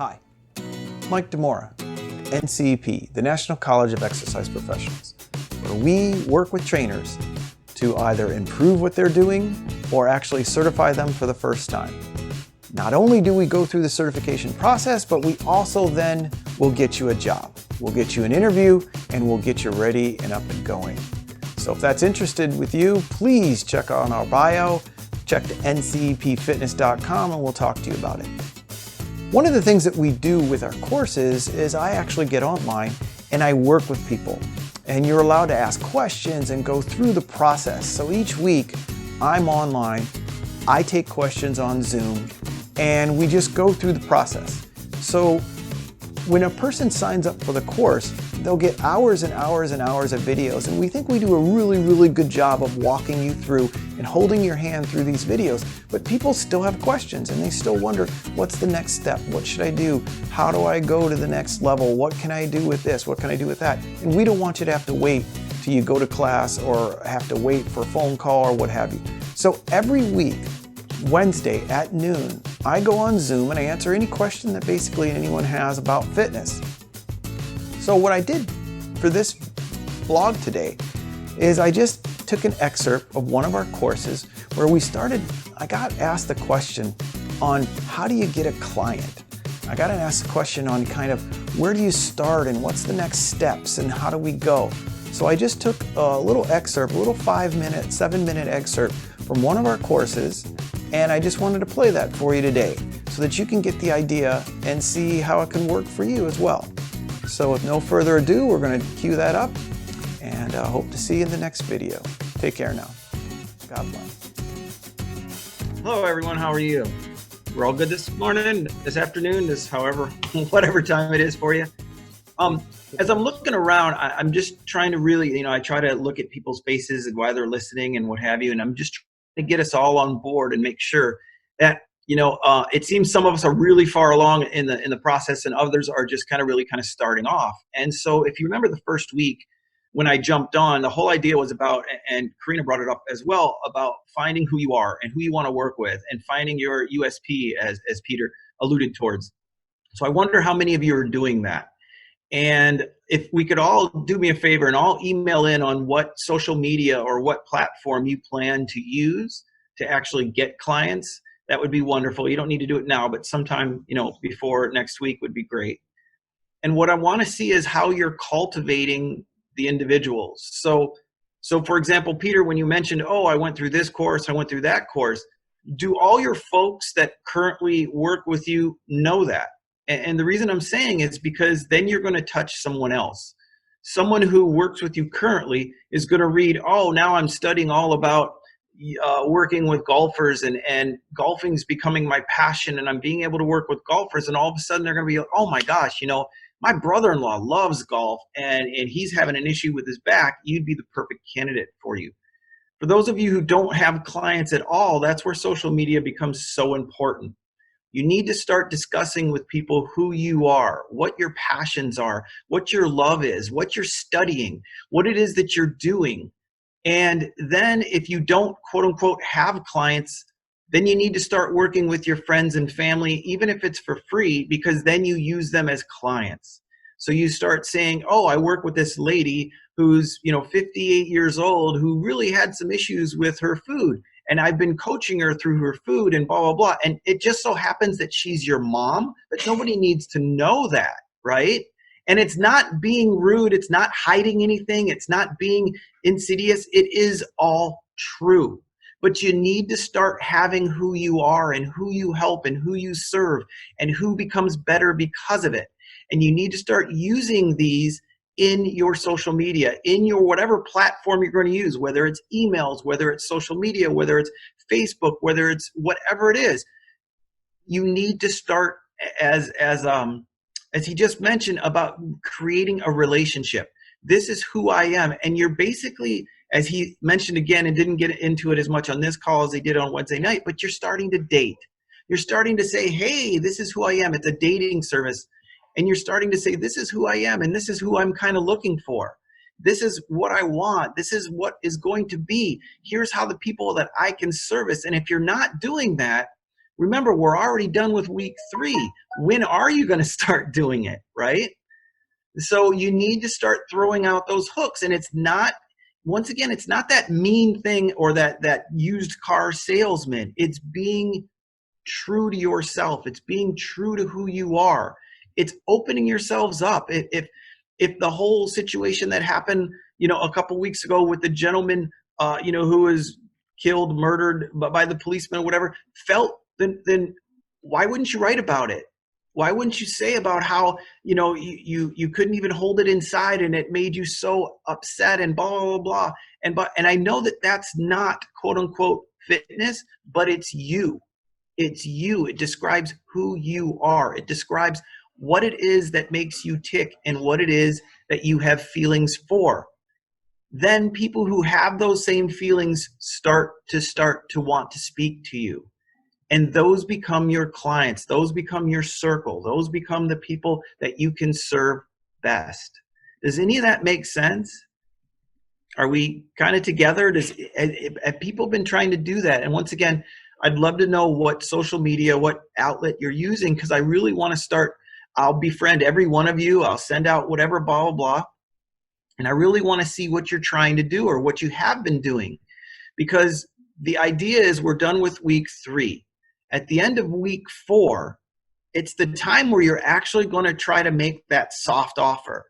Hi, Mike DeMora, NCEP, the National College of Exercise Professionals, where we work with trainers to either improve what they're doing or actually certify them for the first time. Not only do we go through the certification process, but we also then will get you a job. We'll get you an interview and we'll get you ready and up and going. So if that's interested with you, please check on our bio, check to ncepfitness.com and we'll talk to you about it. One of the things that we do with our courses is I actually get online and I work with people. And you're allowed to ask questions and go through the process. So each week I'm online, I take questions on Zoom, and we just go through the process. So when a person signs up for the course, they'll get hours and hours and hours of videos. And we think we do a really good job of walking you through and holding your hand through these videos. But people still have questions and they still wonder, what's the next step? What should I do? How do I go to the next level? What can I do with this? What can I do with that? And we don't want you to have to wait till you go to class or have to wait for a phone call or what have you. So every week, Wednesday at noon, I go on Zoom and I answer any question that basically anyone has about fitness. So what I did for this blog today is I just took an excerpt of one of our courses where I got asked a question on how do you get a client? I got asked a question on kind of where do you start and what's the next steps and how do we go? So I just took a little excerpt, a little 5-minute, 7-minute excerpt from one of our courses, and I just wanted to play that for you today so that you can get the idea and see how it can work for you as well. So with no further ado, we're going to cue that up and hope to see you in the next video. Take care now. God bless. Hello everyone, how are you? We're all good this morning, this afternoon, whatever time it is for you. As I'm looking around, I'm just trying to really, I try to look at people's faces and why they're listening and what have you, and I'm just trying to get us all on board and make sure that it seems some of us are really far along in the process and others are just kind of starting off. And so if you remember the first week when I jumped on, the whole idea was about, and Karina brought it up as well, about finding who you are and who you want to work with and finding your USP as Peter alluded towards. So I wonder how many of you are doing that. And if we could all do me a favor and all email in on what social media or what platform you plan to use to actually get clients, that would be wonderful. You don't need to do it now, but sometime, before next week would be great. And what I want to see is how you're cultivating the individuals. So for example, Peter, when you mentioned, oh, I went through this course, I went through that course, do all your folks that currently work with you know that? And the reason I'm saying is because then you're going to touch someone else. Someone who works with you currently is going to read, oh, now I'm studying all about working with golfers and golfing's becoming my passion and I'm being able to work with golfers, and all of a sudden they're going to be like, oh my gosh, my brother-in-law loves golf and he's having an issue with his back. You'd be the perfect candidate for you. For those of you who don't have clients at all, that's where social media becomes so important. You need to start discussing with people who you are, what your passions are, what your love is, what you're studying, what it is that you're doing. And then if you don't, quote unquote, have clients, then you need to start working with your friends and family, even if it's for free, because then you use them as clients. So you start saying, oh, I work with this lady who's 58 years old who really had some issues with her food. And I've been coaching her through her food and blah, blah, blah. And it just so happens that she's your mom, but nobody needs to know that, right? And it's not being rude. It's not hiding anything. It's not being insidious. It is all true. But you need to start having who you are and who you help and who you serve and who becomes better because of it. And you need to start using these in your social media, in your whatever platform you're going to use, whether it's emails, whether it's social media, whether it's Facebook, whether it's whatever it is. You need to start as he just mentioned about creating a relationship. This is who I am. And you're basically, as he mentioned again, and didn't get into it as much on this call as he did on Wednesday night, but you're starting to date. You're starting to say, hey, this is who I am. It's a dating service. And you're starting to say, this is who I am, and this is who I'm kind of looking for. This is what I want. This is what is going to be. Here's how the people that I can service. And if you're not doing that, Remember, we're already done with week 3. When are you going to start doing it, right? So you need to start throwing out those hooks. And it's not, once again, it's not that mean thing or that used car salesman. It's being true to yourself. It's being true to who you are. It's opening yourselves up. If the whole situation that happened, a couple weeks ago with the gentleman, who was killed, murdered by the policeman or whatever, then why wouldn't you write about it? Why wouldn't you say about how, you couldn't even hold it inside and it made you so upset and blah, blah, blah. And I know that that's not quote unquote fitness, but it's you. It's you. It describes who you are. It describes what it is that makes you tick and what it is that you have feelings for. Then people who have those same feelings start to want to speak to you. And those become your clients. Those become your circle. Those become the people that you can serve best. Does any of that make sense? Are we kind of together? Have people been trying to do that? And once again, I'd love to know what social media, what outlet you're using, because I really want to start. I'll befriend every one of you. I'll send out whatever, blah, blah, blah. And I really want to see what you're trying to do or what you have been doing, because the idea is we're done with week 3. At the end of week 4, it's the time where you're actually going to try to make that soft offer.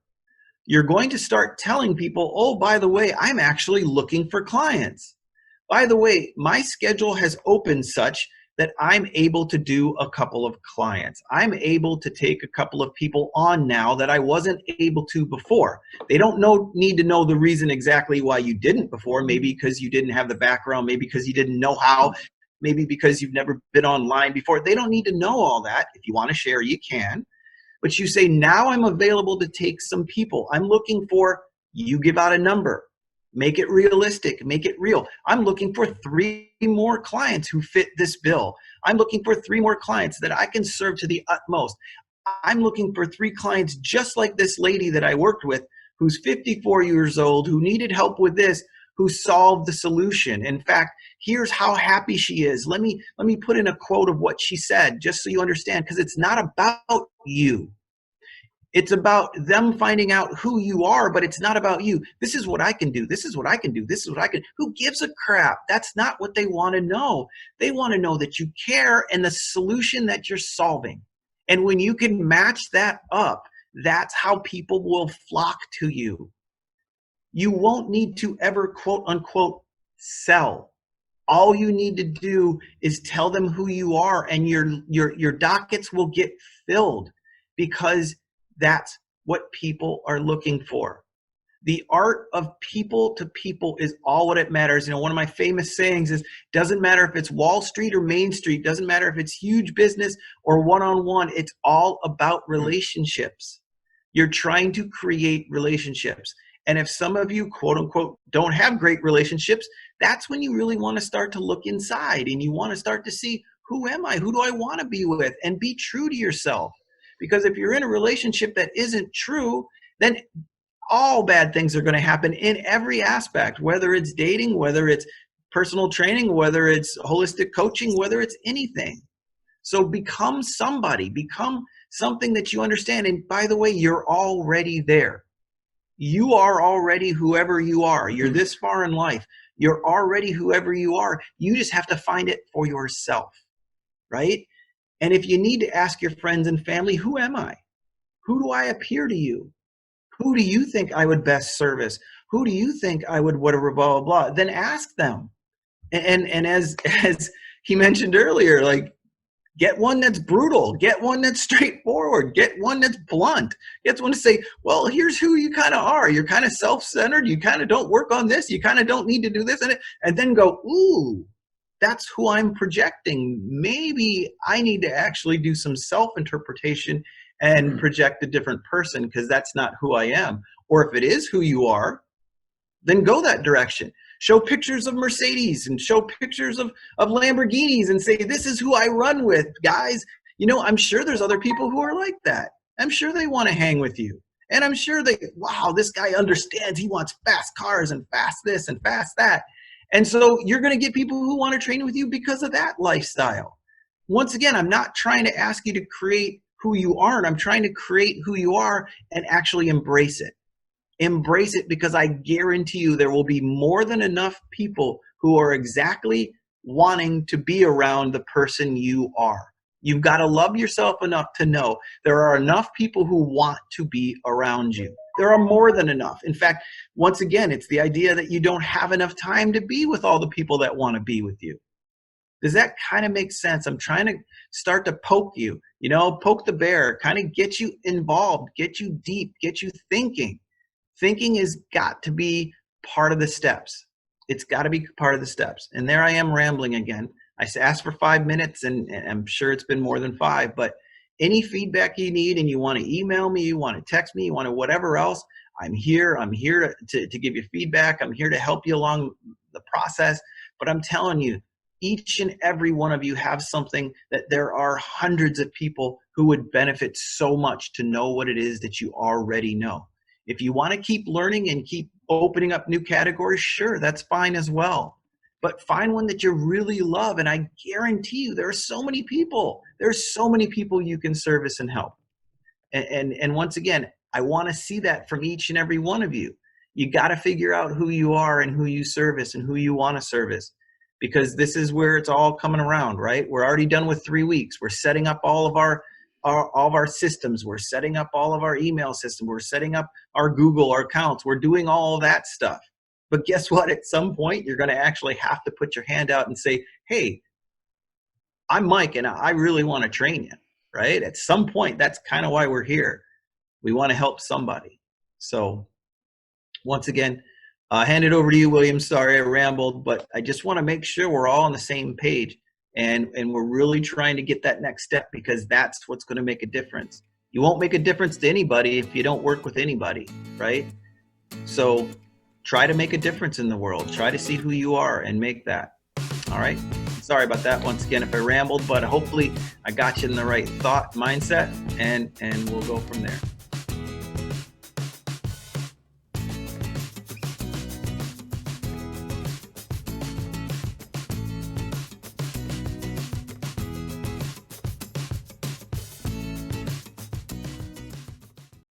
You're going to start telling people, oh, by the way, I'm actually looking for clients. By the way, my schedule has opened such that I'm able to do a couple of clients. I'm able to take a couple of people on now that I wasn't able to before. They don't need to know the reason exactly why you didn't before, maybe because you didn't have the background, maybe because you didn't know how, maybe because you've never been online before. They don't need to know all that. If you want to share, you can. But you say, now I'm available to take some people. I'm looking for, you give out a number. Make it realistic. Make it real. I'm looking for 3 more clients who fit this bill. I'm looking for 3 more clients that I can serve to the utmost. I'm looking for 3 clients just like this lady that I worked with, who's 54 years old, who needed help with this, who solved the solution. In fact, here's how happy she is. Let me put in a quote of what she said, just so you understand, because it's not about you. It's about them finding out who you are, but it's not about you. This is what I can do. This is what I can do. This is what I can. Who gives a crap? That's not what they want to know. They want to know that you care and the solution that you're solving. And when you can match that up, that's how people will flock to you. You won't need to ever quote unquote sell. All you need to do is tell them who you are, and your dockets will get filled, because that's what people are looking for. The art of people to people is all what it matters. One of my famous sayings is, doesn't matter if it's Wall Street or Main Street, doesn't matter if it's huge business or one-on-one, it's all about relationships. You're trying to create relationships. And if some of you, quote unquote, don't have great relationships, that's when you really want to start to look inside, and you want to start to see, who am I? Who do I want to be with? And be true to yourself. Because if you're in a relationship that isn't true, then all bad things are going to happen in every aspect, whether it's dating, whether it's personal training, whether it's holistic coaching, whether it's anything. So become somebody, become something that you understand. And by the way, you're already there. You are already whoever you are. You're this far in life. You're already whoever you are. You just have to find it for yourself, right? And if you need to ask your friends and family, who am I? Who do I appear to you? Who do you think I would best service? Who do you think I would whatever, blah, blah, blah? Then ask them. And as he mentioned earlier, like, get one that's brutal, get one that's straightforward, get one that's blunt, get one to say, well, here's who you kind of are. You're kind of self-centered. You kind of don't work on this. You kind of don't need to do this. And then go, ooh, that's who I'm projecting. Maybe I need to actually do some self-interpretation and project a different person, because that's not who I am. Or if it is who you are, then go that direction. Show pictures of Mercedes and show pictures of Lamborghinis and say, this is who I run with, guys. I'm sure there's other people who are like that. I'm sure they want to hang with you. And I'm sure wow, this guy understands. He wants fast cars and fast this and fast that. And so you're going to get people who want to train with you because of that lifestyle. once again, I'm not trying to ask you to create who you aren't. I'm trying to create who you are and actually embrace it. Embrace it, because I guarantee you there will be more than enough people who are exactly wanting to be around the person you are. You've got to love yourself enough to know there are enough people who want to be around you. There are more than enough. In fact, once again, it's the idea that you don't have enough time to be with all the people that want to be with you. Does that kind of make sense? I'm trying to start to poke you, poke the bear, kind of get you involved, get you deep, get you thinking. Thinking has got to be part of the steps. It's got to be part of the steps. And there I am rambling again. I asked for 5 minutes, and I'm sure it's been more than 5, but any feedback you need, and you want to email me, you want to text me, you want to whatever else, I'm here. I'm here to give you feedback. I'm here to help you along the process. But I'm telling you, each and every one of you have something that there are hundreds of people who would benefit so much to know what it is that you already know. If you want to keep learning and keep opening up new categories, sure, that's fine as well. But find one that you really love, and I guarantee you there are so many people. There's so many people you can service and help. And once again, I want to see that from each and every one of you. You got to figure out who you are and who you service and who you want to service, because this is where it's all coming around, right? We're already done with 3 weeks. We're setting up all of our systems. We're setting up all of our email system. We're setting up our Google, our accounts. We're doing all of that stuff. But guess what? At some point, you're going to actually have to put your hand out and say, hey, I'm Mike, and I really want to train you, right? At some point, that's kind of why we're here. We want to help somebody. So once again, hand it over to you, William. Sorry, I rambled, but I just want to make sure we're all on the same page. And we're really trying to get that next step, because that's what's going to make a difference. You won't make a difference to anybody if you don't work with anybody, right? So try to make a difference in the world. Try to see who you are and make that. All right. Sorry about that once again if I rambled, but hopefully I got you in the right thought mindset, and we'll go from there.